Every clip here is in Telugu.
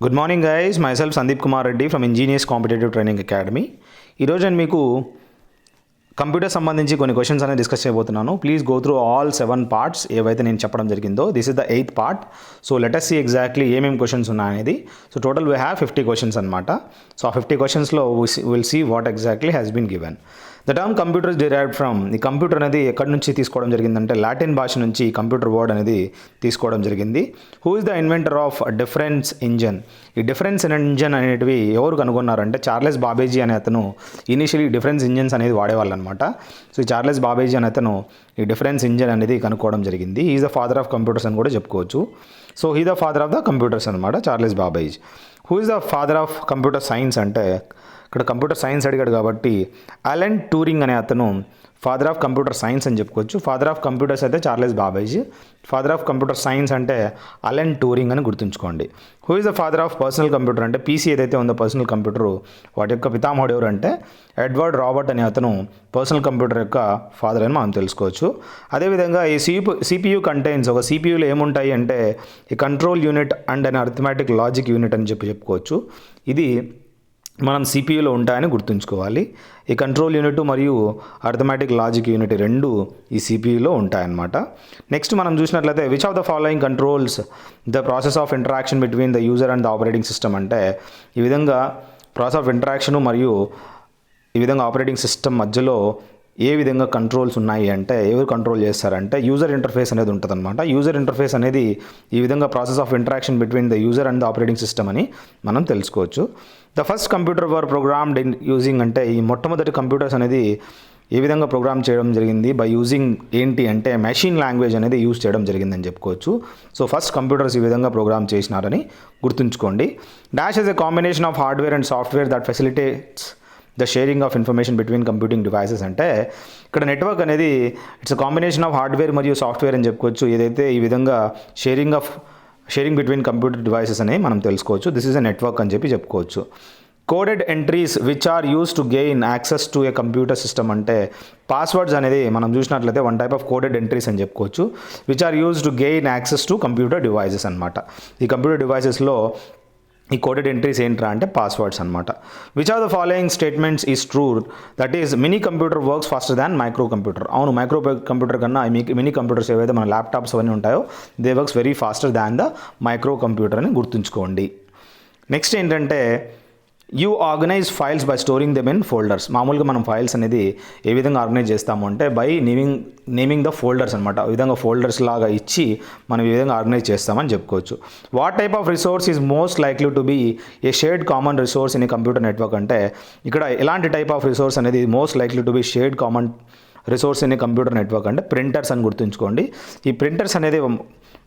Good morning guys, myself Sandeep Kumar Reddy from engineers competitive training academy. ఈరోజు నేను మీకు కంప్యూటర్ సంబంధించి కొన్ని క్వశ్చన్స్ అనేది డిస్కస్ చేయబోతున్నాను. Please go through all 7 parts ఏవైతే నేను చెప్పడం జరిగిందో. This is the 8th part. So let us see exactly ఏమేమి క్వశ్చన్స్ ఉన్నాయనేది. So total we have 50 questions అనమాట. సో ఆ 50 క్వశ్చన్స్లో will see what exactly has been given. The term computer derived from, ఈ కంప్యూటర్ అనేది ఎక్కడి నుంచి తీసుకోవడం జరిగిందంటే లాటిన్ భాష నుంచి కంప్యూటర్ వర్డ్ అనేది తీసుకోవడం జరిగింది. Who is the inventor of difference engine? ఈ డిఫరెన్స్ ఇంజన్ అనేటివి ఎవరు కనుగొన్నారంటే చార్లెస్ బాబేజీ అనే అతను ఇనిషియలీ డిఫరెన్స్ ఇంజన్స్ అనేది వాడేవాళ్ళు అనమాట. సో ఈ చార్లెస్ బాబేజీ అనే అతను ఈ డిఫరెన్స్ ఇంజన్ అనేది కనుక్కోవడం జరిగింది. Is the father of computers అని కూడా చెప్పుకోవచ్చు. So he the father of the computers అనమాట, Charles Babbage. Who is the father of computer science అంటే ఇక్కడ కంప్యూటర్ సైన్స్ అడిగాడు కాబట్టి అలెన్ ట్యూరింగ్ అనే అతను ఫాదర్ ఆఫ్ కంప్యూటర్ సైన్స్ అని చెప్పుకోవచ్చు. ఫాదర్ ఆఫ్ కంప్యూటర్స్ అయితే Charles Babbage, father of computer science అంటే అలెన్ ట్యూరింగ్ అని గుర్తుంచుకోండి. Who is the father of personal computer అంటే పీసీ ఏదైతే ఉందో పర్సనల్ కంప్యూటర్, వాటి యొక్క పితామహుడు ఎవరు అంటే ఎడ్వర్డ్ రాబర్ట్ అనే అతను పర్సనల్ కంప్యూటర్ యొక్క ఫాదర్ అని మనం తెలుసుకోవచ్చు. అదేవిధంగా ఈ సిపియూ కంటైన్స్, ఒక సిపియూలో ఏముంటాయి అంటే ఈ control unit and an arithmetic logic unit అని చెప్పుకోవచ్చు. ఇది మనం సిపియూలో ఉంటాయని గుర్తుంచుకోవాలి. ఈ కంట్రోల్ యూనిట్ మరియు అర్థమెటిక్ లాజిక్ యూనిట్ రెండు ఈ సిపియూలో ఉంటాయన్నమాట. నెక్స్ట్ మనం చూసినట్లయితే which of the following controls the process of interaction between the user and the operating system అంటే ఈ విధంగా ప్రాసెస్ ఆఫ్ ఇంటరాక్షన్ మరియు ఈ విధంగా ఆపరేటింగ్ సిస్టమ్ మధ్యలో ఏ విధంగా కంట్రోల్స్ ఉన్నాయి అంటే ఎవరు కంట్రోల్ చేస్తారంటే యూజర్ ఇంటర్ఫేస్ అనేది ఉంటుంది అనమాట. యూజర్ ఇంటర్ఫేస్ అనేది ఈ విధంగా process of interaction between the user and the operating system అని మనం తెలుసుకోవచ్చు. The first computer were programmed in using అంటే ఈ మొట్టమొదటి కంప్యూటర్స్ అనేది ఏ విధంగా ప్రోగ్రామ్ చేయడం జరిగింది బై యూజింగ్ ఏంటి అంటే మెషిన్ లాంగ్వేజ్ అనేది యూజ్ చేయడం జరిగిందని చెప్పుకోవచ్చు. సో ఫస్ట్ కంప్యూటర్స్ ఈ విధంగా ప్రోగ్రామ్ చేసినారని గుర్తుంచుకోండి. Dash is a combination of hardware and software that facilitates the sharing of information between computing devices అంటే ఇక్కడ నెట్వర్క్ అనేది it's a combination of hardware మరియు సాఫ్ట్వేర్ అని చెప్పుకోవచ్చు. ఏదైతే ఈ విధంగా షేరింగ్ బిట్వీన్ కంప్యూటర్ డివైసెస్ అని మనం తెలుసుకోవచ్చు. దిస్ ఈజ్ ఎ నెట్వర్క్ అని చెప్పుకోవచ్చు. Coded entries which are use to gain access to a computer system అంటే పాస్వర్డ్స్ అనేది మనం చూసినట్లయితే one type of coded entries అని చెప్పుకోవచ్చు. Which are use to gain access to computer devices అనమాట. ఈ కంప్యూటర్ డివైసెస్లో ఈ కోడెడ్ ఎంట్రీస్ ఏంట్రా అంటే పాస్వర్డ్స్ అనమాట. Which of the following statements is true? That is mini computer works faster than micro computer. అవును, మైక్రో కంప్యూటర్ కన్నా మినీ కంప్యూటర్స్ ఏవైతే మన ల్యాప్టాప్స్ అవన్నీ ఉంటాయో they works very faster than the micro computer అని గుర్తుంచుకోండి. నెక్స్ట్ ఏంటంటే you organise files by storing them in folders. మామూలుగా మనం ఫైల్స్ అనేది ఏ విధంగా ఆర్గనైజ్ చేస్తాము అంటే బై నేమింగ్ ద ఫోల్డర్స్ అనమాట. ఈ విధంగా ఫోల్డర్స్ లాగా ఇచ్చి మనం ఈ విధంగా ఆర్గనైజ్ చేస్తామని చెప్పుకోవచ్చు. What type of resource is most likely to be a shared common resource in a computer network అంటే ఇక్కడ ఎలాంటి టైప్ ఆఫ్ రిసోర్స్ అనేది most likely to be shared common resource in a computer network అంటే ప్రింటర్స్ అని గుర్తుంచుకోండి. ఈ ప్రింటర్స్ అనేది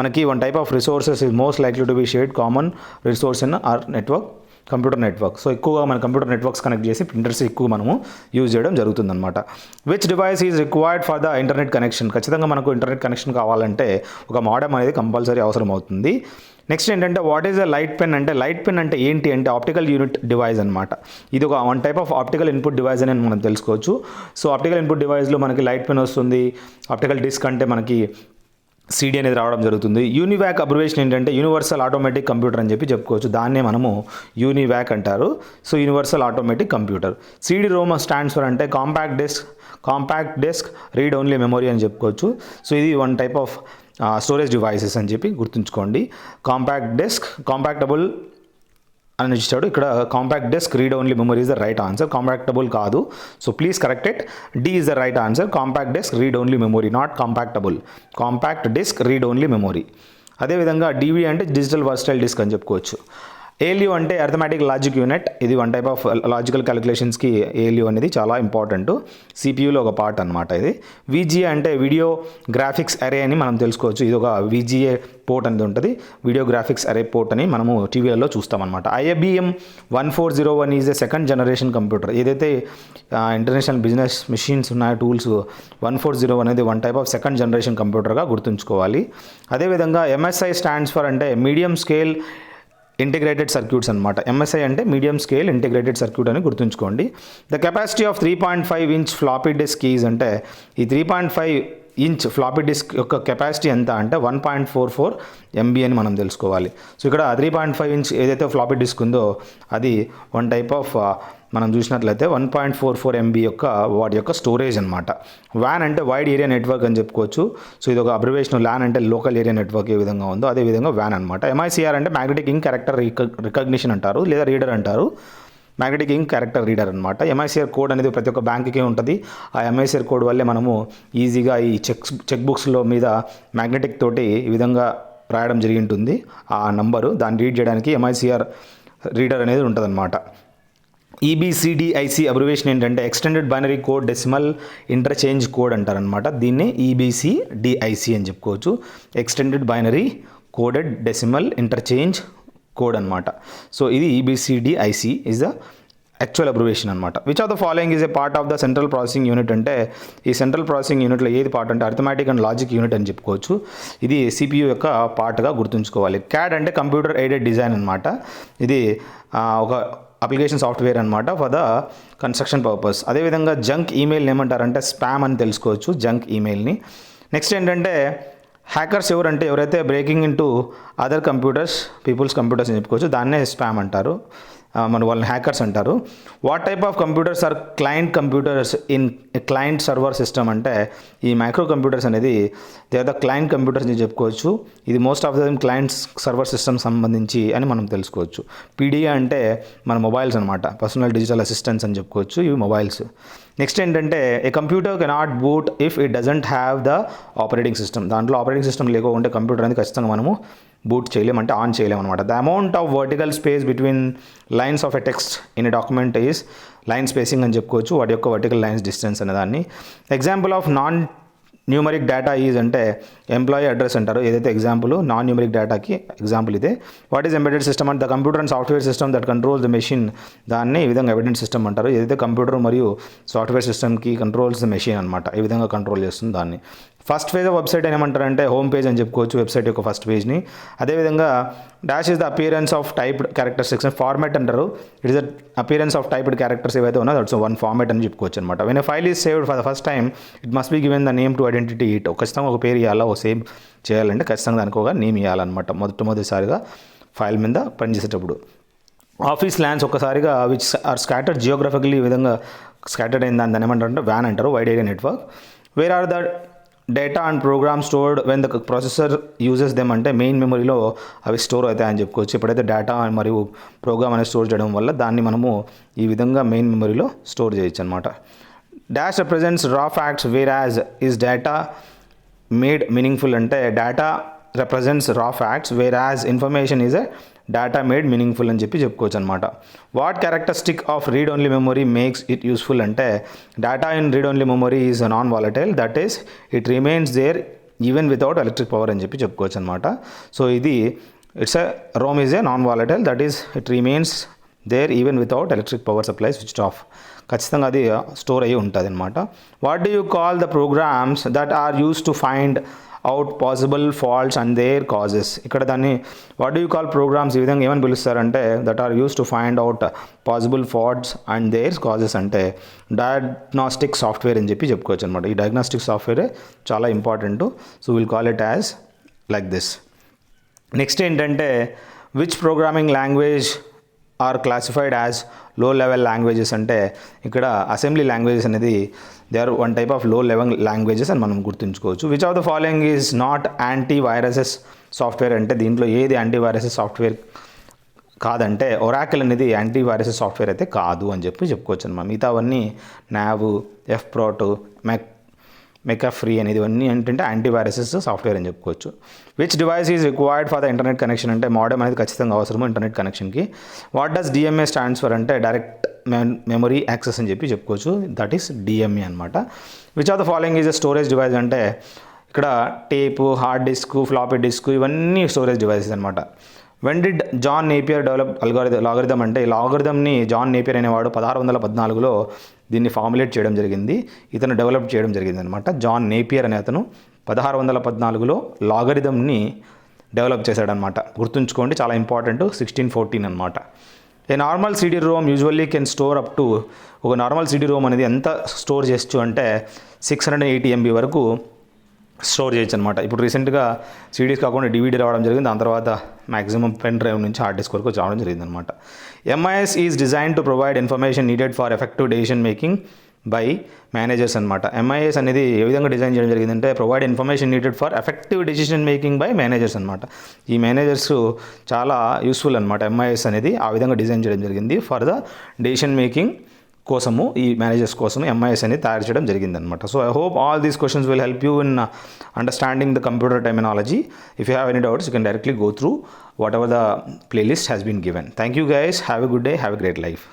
మనకి one type of resources is most likely to be shared common resource in our network, computer network. So ఎక్కువగా మన కంప్యూటర్ నెట్వర్క్స్ కనెక్ట్ చేసి ప్రింటర్స్ ఎక్కువ మనము యూజ్ చేయడం జరుగుతుందన్నమాట. Which device is required for the internet connection? ఖచ్చితంగా మనకు ఇంటర్నెట్ కనెక్షన్ కావాలంటే ఒక మోడెమ్ అనేది కంపల్సరీ అవసరం అవుతుంది. నెక్స్ట్ ఏంటంటే what is the light pen అంటే లైట్ పెన్ అంటే ఏంటి అంటే ఆప్టికల్ యూనిట్ డివైస్ అనమాట. ఇది ఒక one type of optical input device అని మనం తెలుసుకోవచ్చు. సో ఆప్టికల్ ఇన్పుట్ డివైస్లో మనకి లైట్ పెన్ వస్తుంది. ఆప్టికల్ డిస్క్ అంటే మనకి సిడి అనేది రావడం జరుగుతుంది. యూనివాక్ అబ్రివేషన్ ఏంటంటే యూనివర్సల్ ఆటోమేటిక్ కంప్యూటర్ అని చెప్పుకోవచ్చు. దాన్నే మనము యూనివాక్ అంటారు. So universal automatic computer. CD ROM stands for అంటే compact desk read only memory అని చెప్పుకోవచ్చు. సో ఇది one type of storage devices అని గుర్తుంచుకోండి. కాంపాక్టబుల్ అని ఇచ్చాడు. ఇక్కడ compact desk read only memory is the right answer. Compactable కాదు. So please correct it. D is the right answer. Compact desk read only memory, not compactable. Compact disk read only memory. అదేవిధంగా డివి అంటే డిజిటల్ వర్స్టైల్ డిస్క్ అని చెప్పుకోవచ్చు. ఏఎల్యూ అంటే అర్థమెటిక్ లాజిక్ యూనిట్. ఇది వన్ టైప్ ఆఫ్ లాజికల్ క్యాలిక్యులేషన్స్కి ఏఎల్యూ అనేది చాలా ఇంపార్టెంట్. సిపియూలో ఒక పార్ట్ అనమాట ఇది. విజిఏ అంటే వీడియో గ్రాఫిక్స్ అరే అని మనం తెలుసుకోవచ్చు. ఇది ఒక విజిఏ పోర్ట్ అనేది ఉంటుంది. వీడియో గ్రాఫిక్స్ అరే పోర్ట్ అని మనము టీవీలలో చూస్తామన్నమాట. IBM 1401 is a second generation computer. ఏదైతే ఇంటర్నేషనల్ బిజినెస్ మెషిన్స్ ఉన్నాయో టూల్స్ 1401 అనేది one type of second generation కంప్యూటర్గా గుర్తుంచుకోవాలి. అదేవిధంగా MSI స్టాండ్స్ ఫర్ అంటే మీడియం స్కేల్ ఇంటిగ్రేటెడ్ సర్క్యూట్స్ అనమాట. MSI అంటే మీడియం స్కేల్ ఇంటిగ్రేటెడ్ సర్క్యూట్ అని గుర్తుంచుకోండి. The capacity of 3.5 inch floppy disk keys అంటే ఈ 3.5 ఇంచ్ ఫ్లాపీ డిస్క్ యొక్క కెపాసిటీ ఎంత అంటే 1.44 MB అని మనం తెలుసుకోవాలి. సో ఇక్కడ 3.5 ఇంచ్ ఏదైతే ఫ్లాపీ డిస్క్ ఉందో అది వన్ టైప్ ఆఫ్ మనం చూసినట్లయితే 1.44 MB యొక్క వాటి యొక్క స్టోరేజ్ అనమాట. WAN అంటే వైడ్ ఏరియా నెట్వర్క్ అని చెప్పుకోవచ్చు. సో ఇది ఒక అబ్రివేషన్. LAN అంటే లోకల్ ఏరియా నెట్వర్క్ ఏ విధంగా ఉందో అదే విధంగా WAN అనమాట. MICR అంటే మ్యాగ్నెటిక్ ఇంక్ క్యారెక్టర్ రికగ్నిషన్ అంటారు లేదా రీడర్ అంటారు. మ్యాగ్నెటిక్ ఇంక్ క్యారెక్టర్ రీడర్ అనమాట. MICR కోడ్ అనేది ప్రతి ఒక్క బ్యాంకుకే ఉంటుంది. ఆ MICR కోడ్ వల్లే మనము ఈజీగా ఈ చెక్ బుక్స్లో మీద మ్యాగ్నెటిక్ తోటి ఈ విధంగా రాయడం జరిగి ఉంటుంది. ఆ నంబరు దాన్ని రీడ్ చేయడానికి MICR రీడర్ అనేది ఉంటుంది అనమాట. EBCDIC అబ్రివేషన్ ఏంటంటే extended binary code decimal interchange code అంటారనమాట. దీన్ని EBCDIC అని చెప్పుకోవచ్చు. Extended binary coded decimal interchange code అనమాట. సో ఇది EBCDIC is the actual abbreviation అనమాట. Which of the following is a part of the central processing unit అంటే ఈ సెంట్రల్ ప్రాసెసింగ్ యూనిట్లో ఏది పార్ట్ అంటే అర్థమెటిక్ అండ్ లాజిక్ యూనిట్ అని చెప్పుకోవచ్చు. ఇది CPU యొక్క పార్ట్గా గుర్తుంచుకోవాలి. CAD అంటే కంప్యూటర్ ఎయిడెడ్ డిజైన్ అనమాట. ఇది ఒక అప్లికేషన్ సాఫ్ట్వేర్ అనమాట ఫర్ ద కన్స్ట్రక్షన్ పర్పస్. అదేవిధంగా జంక్ ఈమెయిల్ ఏమంటారంటే స్పామ్ అని తెలుసుకోవచ్చు జంక్ ఈమెయిల్ని. నెక్స్ట్ ఏంటంటే హ్యాకర్స్ ఎవరంటే ఎవరైతే breaking into other computers people's computers అని చెప్పుకోవచ్చు. దాన్నే స్పామ్ అంటారు. మన వాళ్ళని హ్యాకర్స్ అంటారు. What type of computers are client computers in client server system అంటే ఈ మైక్రో కంప్యూటర్స్ అనేది they are the client computers అని చెప్పుకోవచ్చు. ఇది most of the clients server system సంబంధించి అని మనం తెలుసుకోవచ్చు. PDA అంటే మన మొబైల్స్ అనమాట. పర్సనల్ డిజిటల్ అసిస్టెంట్స్ అని చెప్పుకోవచ్చు. ఇవి మొబైల్స్. నెక్స్ట్ ఏంటంటే a computer cannot boot if it doesn't have the operating system. దాంట్లో ఆపరేటింగ్ సిస్టమ్ లేకుంటే కంప్యూటర్ అనేది ఖచ్చితంగా మనము బూట్ చేయలేము అంటే ఆన్ చేయలేము అనమాట. The amount of vertical space between lines of a text in a document is line spacing అని చెప్పుకోవచ్చు. వాటి యొక్క వర్టికల్ లైన్స్ డిస్టెన్స్ అనే దాన్ని. Example of non numeric data is అంటే ఎంప్లాయీ అడ్రస్ అంటారు. ఏదైతే ఎగ్జాంపుల్ నాన్ న్యూమరిక్ డేటాకి ఎగ్జాంపుల్ ఇదే. వాట్ ఈస్ ఎంబెడెడ్ సిస్టమ్ అంటే the computer and software system that controls the machine. దాన్ని ఈ విధంగా ఎంబెడెడ్ సిస్టమ్ అంటారు. ఏదైతే కంప్యూటర్ మరియు సాఫ్ట్వేర్ సిస్టమ్కి కంట్రోల్స్ ద మెషిన్ అనమాట. ఈ విధంగా కంట్రోల్ చేస్తుంది దాన్ని. ఫస్ట్ పేజ్ ఆఫ్ వెబ్సైట్ ఏమంటారంటే హోమ్ పేజ్ అని చెప్పుకోవచ్చు వెబ్సైట్ యొక్క ఫస్ట్ పేజ్ని. అదేవిధంగా dash is the appearance of typed characters section. Format అంటారు. It is the appearance of typed characters ఏవైతే ఉన్నాయో దట్స్ వన్ ఫార్మాట్ అని చెప్పుకోవచ్చు అనమాట. When a file is saved for the first time it must be given the name to identity it. ఖచ్చితంగా ఒక పేరు ఇవ్వాలా, ఒక సేవ్ చేయాలంటే ఖచ్చితంగా దానికి ఒక నేమ్ ఇవ్వాలన్నమాట మొదటిసారిగా ఫైల్ మీద పనిచేసేటప్పుడు. ఆఫీస్ ల్యాండ్స్ ఒక్కసారిగా విచ్ ఆర్ స్కాటర్డ్ జియోగ్రఫికల్లీ ఈ విధంగా స్కాటర్డ్ అయిన దాన్ని ఏమంటారంటే WAN అంటారు, wide area network. Where are the data and program stored when the processor uses them అంటే మెయిన్ మెమరీలో అవి స్టోర్ అవుతాయని చెప్పుకోవచ్చు. ఎప్పుడైతే డేటా మరియు ప్రోగ్రామ్ అనేది స్టోర్ చేయడం వల్ల దాన్ని మనము ఈ విధంగా మెయిన్ మెమరీలో స్టోర్ చేయొచ్చు అనమాట. Dash represents raw facts where as is data made meaningful అంటే data represents raw facts where as information is a data made meaningful అని చెప్పుకోవచ్చు అనమాట. What characteristic of read only memory makes it useful అంటే data in read only memory is non volatile that is it remains there even without electric power అని చెప్పుకోవచ్చు అనమాట. సో ఇది it's a ROM is a non volatile that is it remains there even without electric power supply switched off. ఖచ్చితంగా అది స్టోర్ అయ్యి ఉంటుంది అనమాట. What do you call the programs that are use to find out possible faults and their causes. ఇక్కడ దాన్ని what do you call programs ఈ విధంగా ఏమని పిలుస్తారంటే that are use to find out possible faults and their causes అంటే డయాగ్నాస్టిక్ సాఫ్ట్వేర్ అని చెప్పుకోవచ్చు అనమాట. ఈ డయాగ్నాస్టిక్ సాఫ్ట్వేరే చాలా important. So will call it as like this. Next ఏంటంటే which programming language are classified as low level languages అంటే ఇక్కడ అసెంబ్లీ లాంగ్వేజెస్ అనేది they are one type of low level languages అని మనం గుర్తుంచుకోవచ్చు. Which of the following is not anti viruses software అంటే దీంట్లో ఏది యాంటీ వైరసెస్ సాఫ్ట్వేర్ కాదంటే ఒరాకిల్ అనేది యాంటీ వైరసెస్ సాఫ్ట్వేర్ అయితే కాదు అని చెప్పుకోవచ్చు అనమాట. మిగతావన్నీ నావ్, ఎఫ్ప్రోట్, మెకాఫ్రీ అనేది ఇవన్నీ ఏంటంటే యాంటీవైరసెస్ సాఫ్ట్వేర్ అని చెప్పుకోవచ్చు. Which device is required for the internet connection అంటే మోడెమ్ అనేది ఖచ్చితంగా అవసరము ఇంటర్నెట్ కనెక్షన్కి. What does DMA stands for అంటే డైరెక్ట్ మెమరీ యాక్సెస్ అని చెప్పుకోవచ్చు. దట్ ఈస్ DMA అనమాట. Which of the following is a storage device అంటే ఇక్కడ tape, hard disk, floppy disk ఇవన్నీ స్టోరేజ్ డివైసెస్ అనమాట. When did John Napier develop logarithm అంటే ఈ లాగరిథంని జాన్ నేపియర్ అనేవాడు 1614లో దీన్ని ఫార్ములేట్ చేయడం జరిగింది. ఇతను డెవలప్ చేయడం జరిగింది అనమాట. జాన్ నేపియర్ అనే అతను 1614లో లాగరిథంని డెవలప్ చేశాడనమాట. గుర్తుంచుకోండి, చాలా ఇంపార్టెంట్. 1614 అనమాట. A normal CD-ROM usually can store up to ఒక నార్మల్ CD-ROM అనేది ఎంత స్టోర్ చేయొచ్చు అంటే 680 MB వరకు స్టోర్ చేయొచ్చు అనమాట. ఇప్పుడు రీసెంట్గా సిడీస్ కాకుండా డివిడీ రావడం జరిగింది, దాని తర్వాత మ్యాక్సిమం పెన్ డ్రైవ్ నుంచి హార్డ్ డిస్క్ వరకు రావడం జరిగింది అనమాట. MIS is design to provide information needed for effective decision making by managers అనమాట. ఎంఐఎస్ అనేది ఏ విధంగా డిజైన్ చేయడం జరిగిందంటే provide information needed for effective decision making by managers అనమాట. ఈ మేనేజర్స్ చాలా యూస్ఫుల్ అనమాట. ఎంఐఎస్ అనేది ఆ విధంగా డిజైన్ చేయడం జరిగింది. ఫర్ ద డెసిషన్ మేకింగ్ కోసము, ఈ మేనేజర్స్ కోసం ఎంఐఎస్ అనేది తయారు చేయడం జరిగిందనమాట. So I hope all these questions will help you in understanding the computer terminology. If you have any doubts you can directly go through whatever the playlist has been given. Thank you guys, have a good day, have a great life.